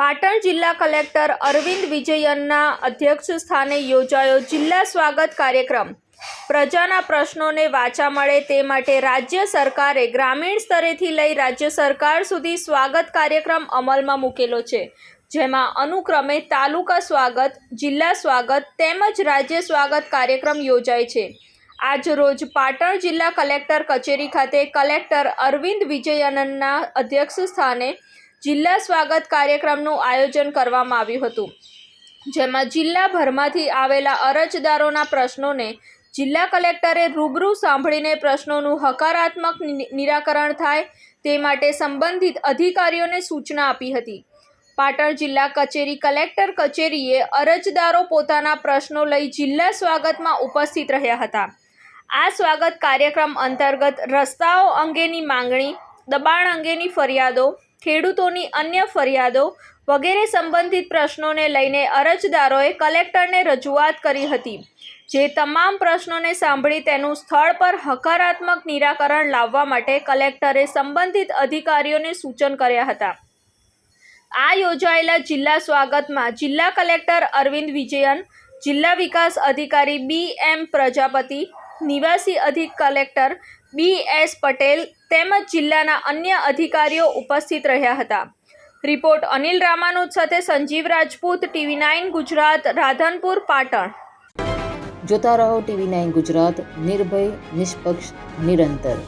પાટણ જિલ્લા કલેક્ટર અરવિંદ વિજયનના અધ્યક્ષ સ્થાને યોજાયો જિલ્લા સ્વાગત કાર્યક્રમ। પ્રજાના પ્રશ્નોને વાચા મળે તે માટે રાજ્ય સરકારે ગ્રામીણ સ્તરેથી લઈ રાજ્ય સરકાર સુધી સ્વાગત કાર્યક્રમ અમલમાં મૂકેલો છે, જેમાં અનુક્રમે તાલુકા સ્વાગત, જિલ્લા સ્વાગત તેમજ રાજ્ય સ્વાગત કાર્યક્રમ યોજાય છે। આજ રોજ પાટણ જિલ્લા કલેક્ટર કચેરી ખાતે કલેક્ટર અરવિંદ વિજયનના અધ્યક્ષ સ્થાને જિલ્લા સ્વાગત કાર્યક્રમનું આયોજન કરવામાં આવ્યું હતું, જેમાં જિલ્લાભરમાંથી આવેલા અરજદારોના પ્રશ્નોને જિલ્લા કલેક્ટરે રૂબરૂ સાંભળીને પ્રશ્નોનું હકારાત્મક નિરાકરણ થાય તે માટે સંબંધિત અધિકારીઓને સૂચના આપી હતી। પાટણ જિલ્લા કચેરી કલેક્ટર કચેરીએ અરજદારો પોતાના પ્રશ્નો લઈ જિલ્લા સ્વાગતમાં ઉપસ્થિત રહ્યા હતા। આ સ્વાગત કાર્યક્રમ અંતર્ગત રસ્તાઓ અંગેની માંગણી, દબાણ અંગેની ફરિયાદો, ખેડૂતોની અન્ય ફરિયાદો વગેરે સંબંધિત પ્રશ્નોને લઈને અરજદારોએ કલેક્ટરને રજૂઆત કરી હતી, જે તમામ પ્રશ્નોને સાંભળી તેનું સ્થળ પર હકારાત્મક નિરાકરણ લાવવા માટે કલેક્ટરે સંબંધિત અધિકારીઓને સૂચન કર્યા હતા। આ યોજાયેલા જિલ્લા સ્વાગતમાં જિલ્લા કલેક્ટર અરવિંદ વિજયન, જિલ્લા વિકાસ અધિકારી BM પ્રજાપતિ, નિવાસી અધિક કલેક્ટર BS પટેલ તેમજ જિલ્લાના અન્ય અધિકારીઓ ઉપસ્થિત રહ્યા હતા। રિપોર્ટ અનિલ રામાનુજ સાથે સંજીવ રાજપૂત, TV9 ગુજરાત, રાધનપુર, પાટણ। જોતા રહો TV9 ગુજરાત, નિર્ભય, નિષ્પક્ષ, નિરંતર।